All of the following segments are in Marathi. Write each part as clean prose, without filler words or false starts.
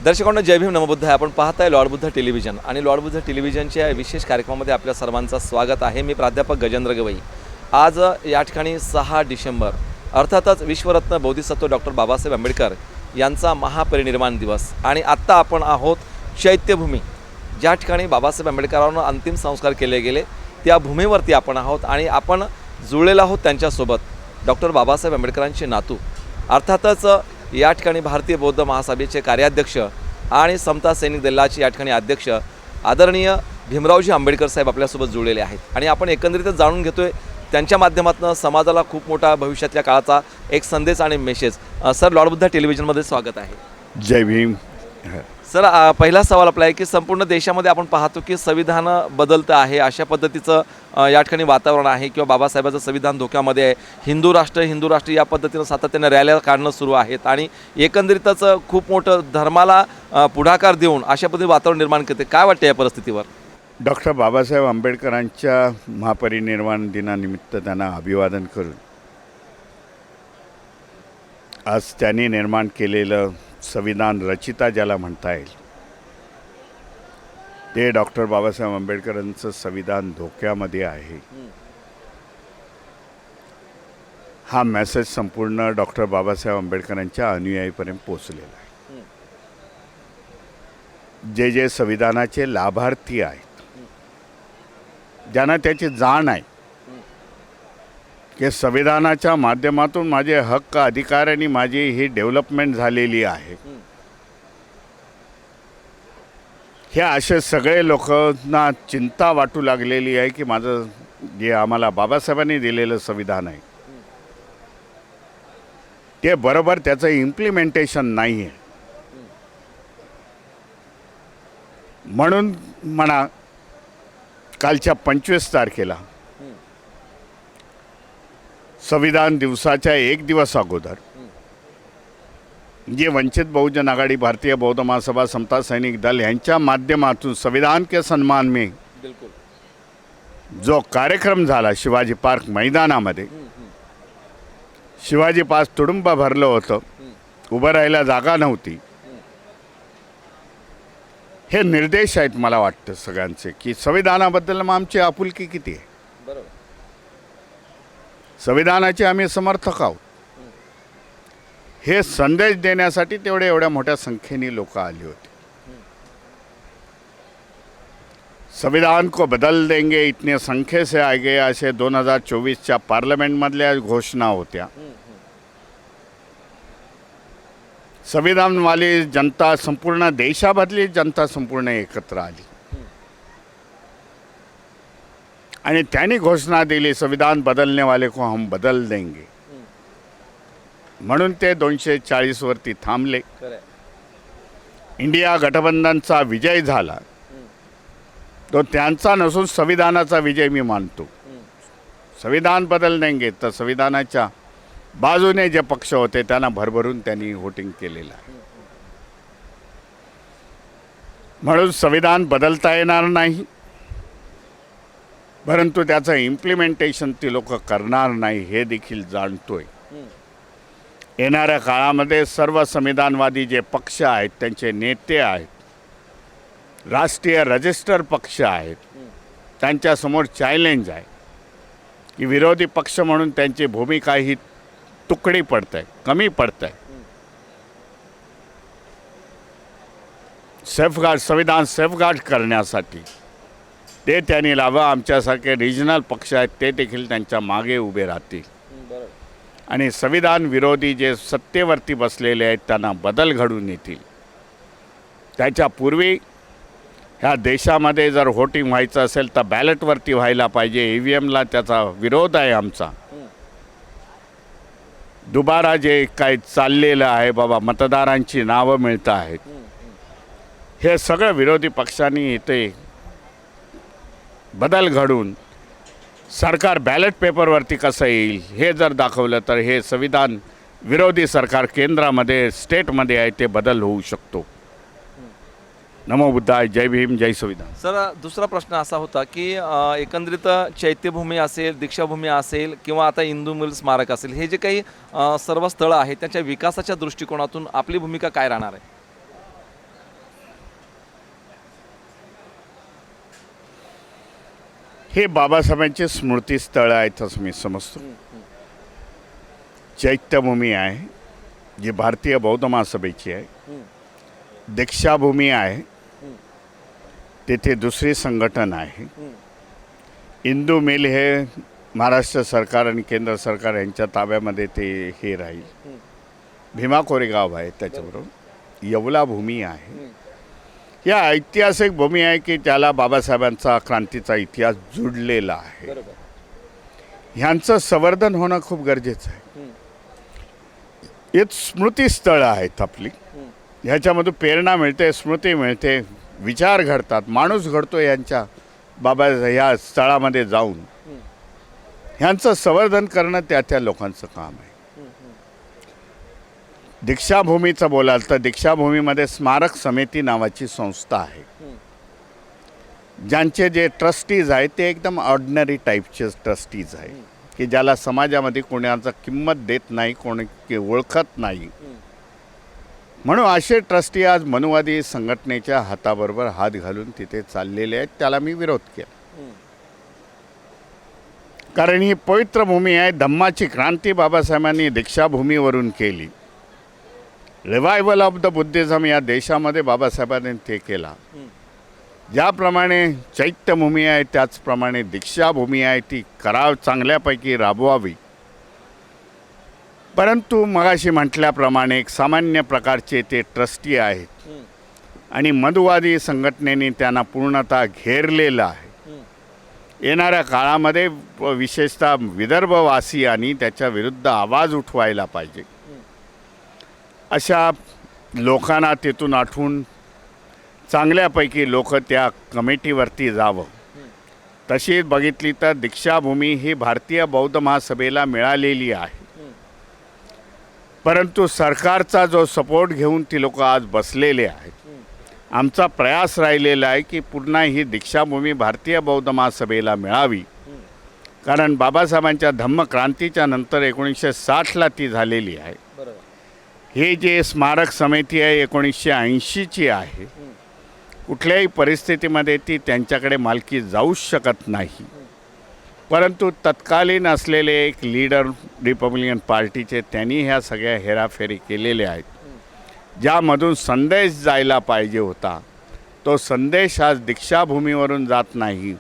दर्शकांनो जय भीम नमोबुद्ध आहे. आपण पाहताय लॉर्ड बुद्ध टेलिव्हिजन आणि लॉर्ड बुद्ध टेलिव्हिजनच्या विशेष कार्यक्रमामध्ये आपल्या सर्वांचं स्वागत आहे. मी प्राध्यापक गजेंद्र गवई. आज या ठिकाणी 6 डिसेंबर अर्थातच विश्वरत्न बोधिसत्व डॉक्टर बाबासाहेब आंबेडकर यांचा महापरिनिर्वाण दिवस आणि आत्ता आपण आहोत चैत्यभूमी, ज्या ठिकाणी बाबासाहेब आंबेडकरांना अंतिम संस्कार केले गेले त्या भूमीवरती आपण आहोत आणि आपण जुळलेलो आहोत त्यांच्यासोबत. डॉक्टर बाबासाहेब आंबेडकरांचे नातू अर्थातच या ठिकाणी भारतीय बौद्ध महासभेचे कार्याध्यक्ष आणि समता सैनिक दलाचे या ठिकाणी अध्यक्ष आदरणीय भीमरावजी आंबेडकर साहेब आपल्यासोबत जुळलेले आहेत आणि आपण एकंदरीतच जाणून घेतोय त्यांच्या माध्यमातून समाजाला खूप मोठा भविष्यातल्या काळाचा एक संदेश आणि मेसेज. सर, लॉर्ड बुद्ध टेलिव्हिजनमध्ये स्वागत आहे. जय भीम. सर, पहिला सवाल आपला आहे की संपूर्ण देशामध्ये आपण पाहतो की संविधान बदलतं आहे, अशा पद्धतीचं या ठिकाणी वातावरण आहे किंवा बाबासाहेबांचं संविधान धोक्यामध्ये आहे. हिंदू राष्ट्र या पद्धतीनं सातत्याने रॅल्या काढणं सुरू आहेत आणि एकंदरीतच खूप मोठं धर्माला पुढाकार देऊन अशा पद्धतीने वातावरण निर्माण करते. काय वाटतं या परिस्थितीवर? डॉक्टर बाबासाहेब आंबेडकरांच्या महापरिनिर्वाण दिनानिमित्त त्यांना अभिवादन करून आज त्यांनी निर्माण केलेलं संविधान रचिता ज्याला म्हणता येईल ते डॉक्टर बाबासाहेब आंबेडकरांचं संविधान धोक्यामध्ये आहे. हा मेसेज संपूर्ण डॉक्टर बाबासाहेब आंबेडकरांच्या अनुयायीपर्यंत पोचलेला आहे. जे जे संविधानाचे लाभार्थी आहेत, ज्यांना त्याची जाण आहे की संविधानाच्या माध्यमातून माझे हक्क, अधिकार आणि माझी ही डेव्हलपमेंट झालेली आहे, हे असे सगळे लोकांना चिंता वाटू लागलेली आहे की माझं जे आम्हाला बाबासाहेबांनी दिलेलं संविधान आहे ते बरोबर त्याचं इम्प्लिमेंटेशन नाही आहे. म्हणून म्हणा कालच्या 25 तारखेला संविधान दिवसाच्या एक दिवस अगोदर जे वंचित बहुजन आघाडी, भारतीय बौद्ध महासभा, समता सैनिक दल यांच्या माध्यमातून संविधान के सम्मान में जो कार्यक्रम झाला शिवाजी पार्क मैदानामध्ये, शिवाजी पार्क तुडुंब भरलं होतं, उभं राहायला जागा नव्हती. हे निर्देश आहेत मला वाटतं सगळ्यांचे की संविधानाबद्दल मग आमची आपुलकी किती आहे. संविधानाचे आम्ही समर्थक आहोत हे संदेश देण्यासाठी तेवढे एवढ्या मोठ्या संख्येने लोक आली होती. संविधान को बदल देंगे इतने संख्ये से आ गए असे 2024च्या पार्लमेंटमधल्या घोषणा होत्या. संविधानवाली जनता, संपूर्ण देशामधली जनता संपूर्ण एकत्र आली आणि त्यांनी घोषणा दिली संविधान बदलने वाले को हम बदल देंगे. म्हणून ते 240 वरती थांबले. इंडिया गठबंधनचा विजय झाला तो त्यांचा नसून संविधानाचा विजय मी मानतो. संविधान बदल देंगे तर संविधानाच्या बाजूने जे पक्ष होते त्यांना भरभरून त्यांनी वोटिंग केलेलं आहे. म्हणून संविधान बदलता येणार नाही, परंतु त्याचं इम्प्लिमेंटेशन ती लोक करणार नाही हे देखील जाणतोय. येणाऱ्या काळामध्ये सर्व संविधानवादी जे पक्ष आहेत, त्यांचे नेते आहेत, राष्ट्रीय रजिस्टर पक्ष आहेत, त्यांच्यासमोर चॅलेंज आहे की विरोधी पक्ष म्हणून त्यांची भूमिका ही तुकडी पडत आहे, कमी पडत आहे. सेफगार्ड, संविधान सेफगार्ड करण्यासाठी ते त्यांनी लावा. आमच्यासारखे रिजनल पक्ष आहेत ते देखील त्यांच्या मागे उभे राहतील आणि संविधान विरोधी जे सत्तेवरती बसलेले आहेत त्यांना बदल घडून येतील. त्याच्यापूर्वी ह्या देशामध्ये जर व्होटिंग व्हायचं असेल तर बॅलेटवरती व्हायला पाहिजे. EVMला त्याचा विरोध आहे आमचा. दुबारा जे काय चाललेलं आहे बाबा, मतदारांची नावं मिळत आहेत, हे सगळं विरोधी पक्षांनी इथे बदल घडून सरकार बॅलेट पेपरवरती कसं येईल हे जर दाखवलं तर हे संविधान विरोधी सरकार केंद्रामध्ये, स्टेटमध्ये आहे ते बदल होऊ शकतो. नमो बुद्धाय. जय भीम, जय संविधान. सर, दुसरा प्रश्न असा होता की एकंदरीत चैत्यभूमी असेल, दीक्षाभूमी असेल किंवा आता इंदू मिल स्मारक असेल, हे जे काही सर्व स्थळं आहेत त्याच्या विकासाच्या दृष्टिकोनातून आपली भूमिका काय राहणार आहे? हे बाबासाहेबांचे स्मृतीस्थळ आहेत असं मी समजतो. चैत्यभूमी आहे जी भारतीय बौद्ध महासभेची आहे. दीक्षाभूमी आहे, तेथे दुसरी संघटन आहे. इंदू मिल हे महाराष्ट्र सरकार आणि केंद्र सरकार यांच्या ताब्यामध्ये ते हे राहील. भीमा कोरेगाव आहे, त्याच्याबरोबर येवला भूमी आहे. या ऐतिहासिक भूमी आहे की त्याला बाबासाहेबांचा क्रांतीचा इतिहास जुडलेला आहे. ह्यांचं संवर्धन होणं खूप गरजेचं आहे. हे स्मृतीस्थळं आहेत आपली. ह्याच्यामधून प्रेरणा मिळते, स्मृती मिळते, विचार घडतात, माणूस घडतो यांच्या ह्या स्थळामध्ये जाऊन. ह्यांचं संवर्धन करणं त्या लोकांचं काम आहे. दीक्षाभूमीचं बोलाल तर दीक्षाभूमीमध्ये स्मारक समिती नावाची संस्था आहे. ज्यांचे जे ट्रस्टीज आहेत ते एकदम ऑर्डिनरी टाईपचे ट्रस्टीज आहे की ज्याला समाजामध्ये कोणाचा किंमत देत नाही, कोणी ओळखत नाही. म्हणून असे ट्रस्टी आज मनुवादी संघटनेच्या हाताबरोबर हात घालून तिथे चाललेले आहेत. त्याला मी विरोध केला, कारण ही पवित्र भूमी आहे. धम्माची क्रांती बाबासाहेबांनी दीक्षाभूमीवरून केली. रिवायवल ऑफ द बुद्धिझम या देशामध्ये बाबासाहेबांनी ते केला. ज्याप्रमाणे चैत्यभूमी आहे त्याचप्रमाणे दीक्षाभूमी आहे, ती चांगल्यापैकी राबवावी. परंतु मगाशी म्हटल्याप्रमाणे एक सामान्य प्रकारचे ते ट्रस्टी आहेत आणि मनुवादी संघटनेने त्यांना पूर्णतः घेरलेलं आहे. येणाऱ्या काळामध्ये विशेषतः विदर्भवासियांनी त्याच्या विरुद्ध आवाज उठवायला पाहिजे. अशा लोकांना तिथून आठवून चांगल्यापैकी लोक त्या कमिटीवरती जावं. तशी बघितली तर दीक्षाभूमी ही भारतीय बौद्ध महासभेला मिळालेली आहे. परंतु सरकारचा जो सपोर्ट घेऊन ती लोक आज बसलेले आहेत. आमचा प्रयास राहिलेला आहे की पुन्हा ही दीक्षाभूमी भारतीय बौद्ध महासभेला मिळावी. कारण बाबासाहेबांच्या धम्मक्रांतीच्या नंतर 1960ला ती झालेली आहे. हे जे स्मारक समिती आहे 1980ची आहे. कुठल्याही परिस्थितीमध्ये ती त्यांच्याकडे मालकी जाऊच शकत नाही. परंतु तत्कालीन असलेले एक लीडर रिपब्लिकन पार्टीचे त्यांनी ह्या सगळ्या हेराफेरी केलेल्या आहेत. ज्यामधून संदेश जायला पाहिजे होता तो संदेश आज दीक्षाभूमीवरून जात नाही,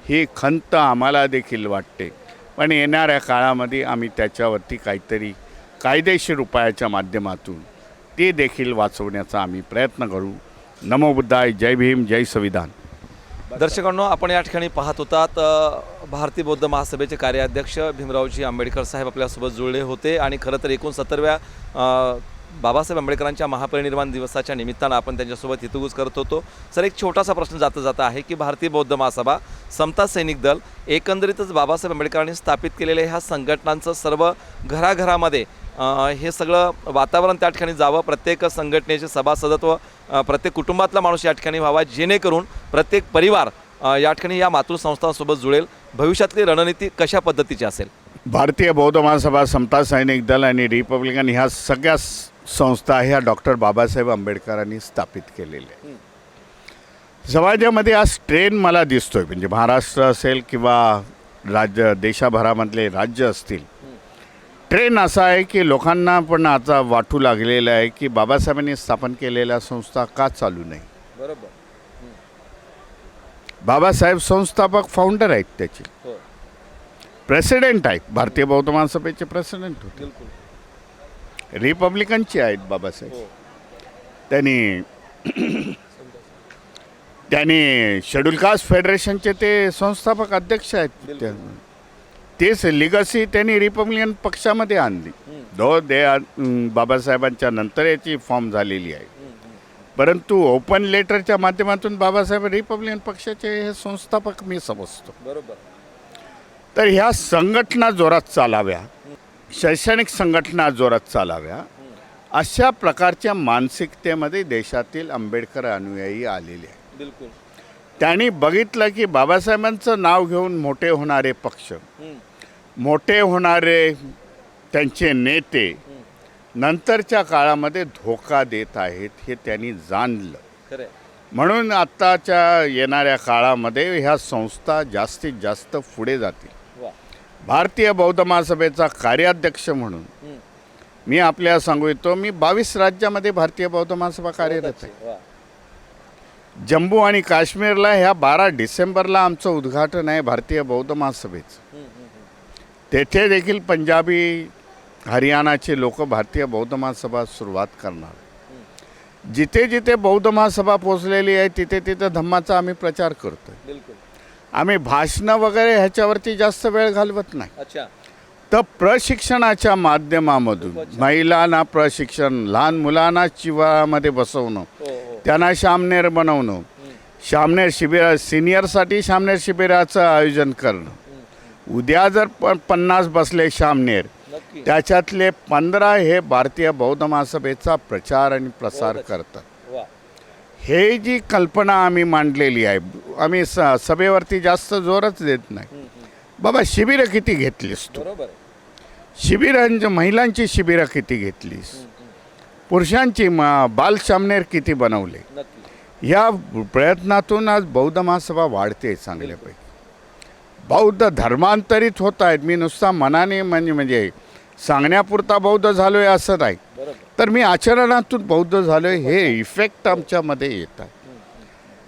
ही खंत आम्हाला देखील वाटते. पण येणाऱ्या काळामध्ये आम्ही त्याच्यावरती काहीतरी कायदेशीर उपायाच्या माध्यमातून ते देखील वाचवण्याचा आम्ही प्रयत्न करू. नमो बुद्धाय. जय भीम, जय संविधान. दर्शकांनो, आपण या ठिकाणी पाहत होतात भारतीय बौद्ध महासभेचे कार्याध्यक्ष भीमरावजी आंबेडकर साहेब आपल्यासोबत जुळले होते. आणि खरं तर 69व्या बाबासाहेब आंबेडकरांच्या महापरिनिर्वाण दिवसाच्या निमित्तानं आपण त्यांच्यासोबत हितगुज करत होतो. सर, एक छोटासा प्रश्न जाता आहे की भारतीय बौद्ध महासभा, समता सैनिक दल, एकंदरीतच बाबासाहेब आंबेडकरांनी स्थापित केलेल्या ह्या संघटनांचं सर्व घराघरामध्ये हे सगळं वातावरण त्या ठिकाणी जावं. प्रत्येक संघटनेचे सभासदत्व प्रत्येक कुटुंबातला माणूस या ठिकाणी व्हावा, जेणेकरून प्रत्येक परिवार या ठिकाणी या मातृसंस्थांसोबत जुळेल. भविष्यातली रणनीती कशा पद्धतीची असेल? भारतीय बौद्ध महासभा, समता सैनिक दल आणि रिपब्लिकन ह्या सगळ्या संस्था ह्या डॉक्टर बाबासाहेब आंबेडकरांनी स्थापित केलेल्या आहेत. समाजामध्ये आज ट्रेंड मला दिसतोय, म्हणजे महाराष्ट्र असेल किंवा देशाभरामधले राज्य असतील, ट्रेंड असा आहे की लोकांना पण आता वाटू लागलेलं आहे की बाबासाहेबांनी स्थापन केलेल्या संस्था का चालू नाही. बरोबर. बाबासाहेब संस्थापक फाउंडर आहेत, त्याचे प्रेसिडेंट आहेत. भारतीय बौद्ध महासभेचे प्रेसिडेंट होते. रिपब्लिकनचे आहेत बाबासाहेब. त्यांनी शेड्यूल कास्ट फेडरेशनचे ते संस्थापक अध्यक्ष आहेत. तेच लिगसी त्यांनी रिपब्लिकन पक्षामध्ये आणली. बाबासाहेबांच्या नंतर याची फॉर्म झालेली आहे. परंतु ओपन लेटरच्या माध्यमातून बाबासाहेब रिपब्लिकन पक्षाचे हे संस्थापक मी समजतो. बरोबर. तर ह्या संघटना जोरात चालाव्या, शैक्षणिक संघटना जोरात चालाव्या, अशा प्रकारच्या मानसिकतेमध्ये देशातील आंबेडकर अनुयायी आलेले आहेत. बिलकुल. त्यांनी बघितलं की बाबासाहेबांचं नाव घेऊन मोठे होणारे पक्ष, मोठे होणारे त्यांचे नेते नंतरच्या काळामध्ये धोका देत आहेत, हे त्यांनी जाणलं. म्हणून आत्ताच्या येणाऱ्या काळामध्ये ह्या संस्था जास्तीत जास्त पुढे जातील. भारतीय बौद्ध महासभेचा कार्याध्यक्ष म्हणून मी आपल्याला सांगू इच्छितो, मी 22 राज्यामध्ये भारतीय बौद्ध महासभा कार्यरत आहे. जम्मू आणि काश्मीरला ह्या 12 डिसेंबरला आमचं उद्घाटन आहे भारतीय बौद्ध महासभेचं. तेथे देखील पंजाबी हरियाणाचे लोक भारतीय बौद्ध महासभा सुरुवात करणार. जिथे जिथे बौद्ध महासभा पोचलेली आहे तिथे तिथे धम्माचा आम्ही प्रचार करतोय. आम्ही भाषणं वगैरे ह्याच्यावरती जास्त वेळ घालवत नाही. तर प्रशिक्षणाच्या माध्यमामधून महिलांना प्रशिक्षण, लहान मुलांना चिवामध्ये बसवणं, त्यांना शामनेर बनवणं, शामनेर शिबिर सिनियरसाठी शामनेर शिबिराचं आयोजन करणं. उद्या जर 50 बसले शामनेर, त्याच्यातले 15 हे भारतीय बौद्ध महासभेचा प्रचार आणि प्रसार करतात. हे जी कल्पना आम्ही मांडलेली आहे, आम्ही सभेवरती जास्त जोरच देत नाही. बाबा शिबिरं किती घेतलीस तू, महिलांची शिबिरं किती घेतलीस, पुरुषांची बाल शामनेर किती बनवले. या प्रयत्नातून आज बौद्ध महासभा वाढते चांगल्यापैकी. बौद्ध धर्मांतरित होत आहेत. मी नुसता मनाने म्हणजे सांगण्यापुरता बौद्ध झालो आहे असं नाही, तर मी आचरणातून बौद्ध झालो आहे हे इफेक्ट आमच्यामध्ये येत आहे.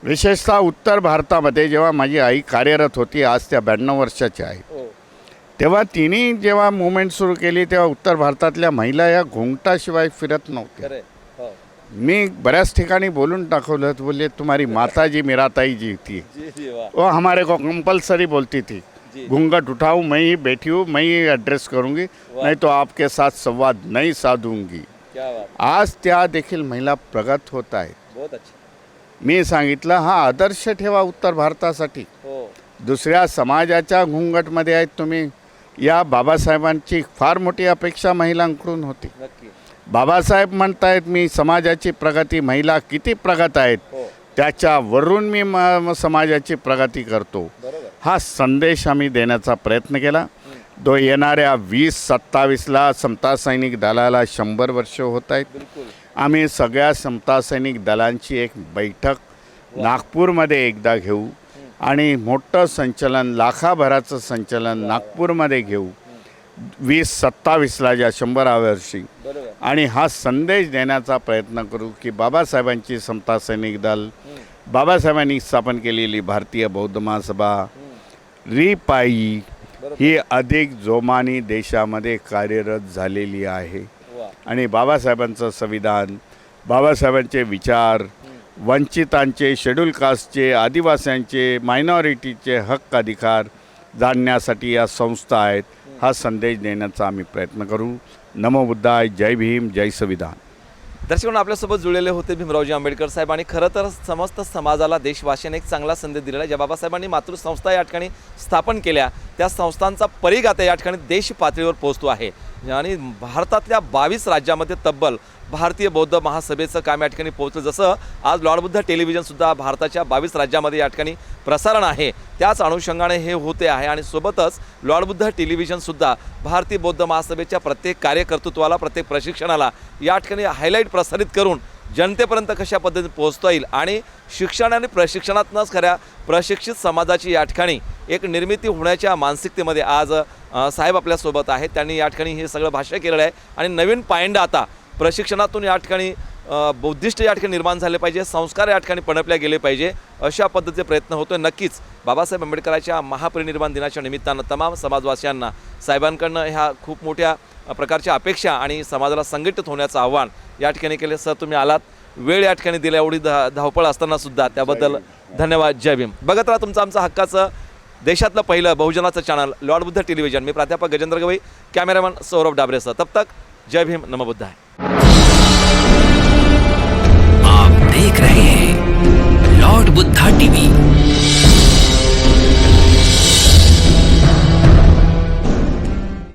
विशेषतः उत्तर भारतामध्ये जेव्हा माझी आई कार्यरत होती, आज त्या 92 वर्षाच्या आहे, तेव्हा तिने जेव्हा मुवमेंट सुरू केली तेव्हा उत्तर भारतातल्या महिला या घोंगटाशिवाय फिरत नव्हत्या. मी बऱ्याच ठिकाणी बोलून टाकवलं, बोलले तुम्हारी माताजी मीराताई जी थी वो हमारे को कंपल्सरी बोलती थी, घूंघट उठाऊं मैं ही बैठी हूँ, मैं ही एड्रेस करूँगी, नहीं तो आपके साथ संवाद नहीं साधूंगी. आज त्या देखील महिला प्रगत होत आहेत. मी सांगितलं हा आदर्श ठेवा उत्तर भारतासाठी. दुसऱ्या समाजाच्या घुंगटमध्ये आहेत तुम्ही. या बाबासाहेबांची फार मोठी अपेक्षा महिलांकडून होती. बाबासाहेब म्हणतायत मी समाजाची प्रगती, महिला किती प्रगत आहेत त्याच्यावरून मी समाजाची प्रगती करतो. हा संदेश आम्ही देण्याचा प्रयत्न केला. येणाऱ्या 2027ला समता सैनिक दलाला 100 वर्ष होत आहेत. आम्ही सगळ्या समता सैनिक दलांची एक बैठक नागपूरमध्ये एकदा घेऊ आणि मोठं संचलन, लाखाभराचं संचलन नागपूरमध्ये घेऊ 2027ला ज्या 100व्या वर्षी, आणि हा संदेश देण्याचा प्रयत्न करू की बाबासाहेबांची समता सैनिक दल, बाबासाहेबांनी स्थापन केलेली भारतीय बौद्ध महासभा, रिपाई ही अधिक जोमाने देशामध्ये कार्यरत झालेली आहे. आणि बाबासाहेबांचं संविधान, बाबासाहेबांचे विचार, वंचितांचे, शेड्यूल कास्टचे, आदिवासींचे, मायनॉरिटीचे हक्क अधिकार जाणण्यासाठी या संस्था आहेत. हा संदेश देण्याचा आम्ही प्रयत्न करू. नमो बुद्धाय, जय भीम, जय संविधान. दर्शकांनो, आपल्यासोबत जुळलेले होते भीमरावजी आंबेडकर साहेब. आणि खरं तर समस्त समाजाला, देशवासियांना एक चांगला संदेश दिलेला आहे. ज्या बाबासाहेबांनी मातृसंस्था या ठिकाणी स्थापन केल्या, त्या संस्थांचा परिघ आता या ठिकाणी देश पातळीवर पोहोचतो आहे. आणि भारतातल्या 22 राज्यामध्ये तब्बल भारतीय बौद्ध महासभेचं काम या ठिकाणी पोहोचलं. जसं आज लॉर्ड बुद्धा टेलिव्हिजनसुद्धा भारताच्या 22 राज्यामध्ये या ठिकाणी प्रसारण आहे, त्याच अनुषंगाने हे होते आहे. आणि सोबतच लॉर्ड बुद्धा टेलिव्हिजनसुद्धा भारतीय बौद्ध महासभेच्या प्रत्येक कार्यकर्तृत्वाला, प्रत्येक प्रशिक्षणाला या ठिकाणी हायलाईट प्रसारित करून जनतेपर्यंत कशा पद्धतीने पोहोचता येईल आणि शिक्षण आणि प्रशिक्षणातूनच खऱ्या प्रशिक्षित समाजाची या ठिकाणी एक निर्मिती होण्याच्या मानसिकतेमध्ये आज साहेब आपल्यासोबत आहेत. त्यांनी या ठिकाणी हे सगळं भाष्य केलेलं आहे. आणि नवीन पायंडा आता प्रशिक्षणातून या ठिकाणी बौद्धिस्ट या ठिकाणी निर्माण झाले पाहिजे, संस्कार या ठिकाणी पणपल्या गेले पाहिजे, अशा पद्धतीचे प्रयत्न होतोय. नक्कीच बाबासाहेब आंबेडकरांच्या महापरिनिर्वाण दिनाच्या निमित्तानं तमाम समाजवासियांना साहेबांकडनं ह्या खूप मोठ्या प्रकारच्या अपेक्षा आणि समाजाला संघटित होण्याचं आव्हान या ठिकाणी केले. सर, तुम्ही आलात, वेळ या ठिकाणी दिल्या, एवढी धावपळ असताना सुद्धा त्याबद्दल धन्यवाद. जय भीम. बघत राहा तुमचं आमचं हक्काचं देशातलं पहिलं बहुजनाचं चॅनल लॉर्ड बुद्ध टेलिव्हिजन. मी प्राध्यापक गजेंद्र गवई, कॅमेरामॅन सौरभ डाबरेसह. तब तक जय भीम, नमो बुद्धाय.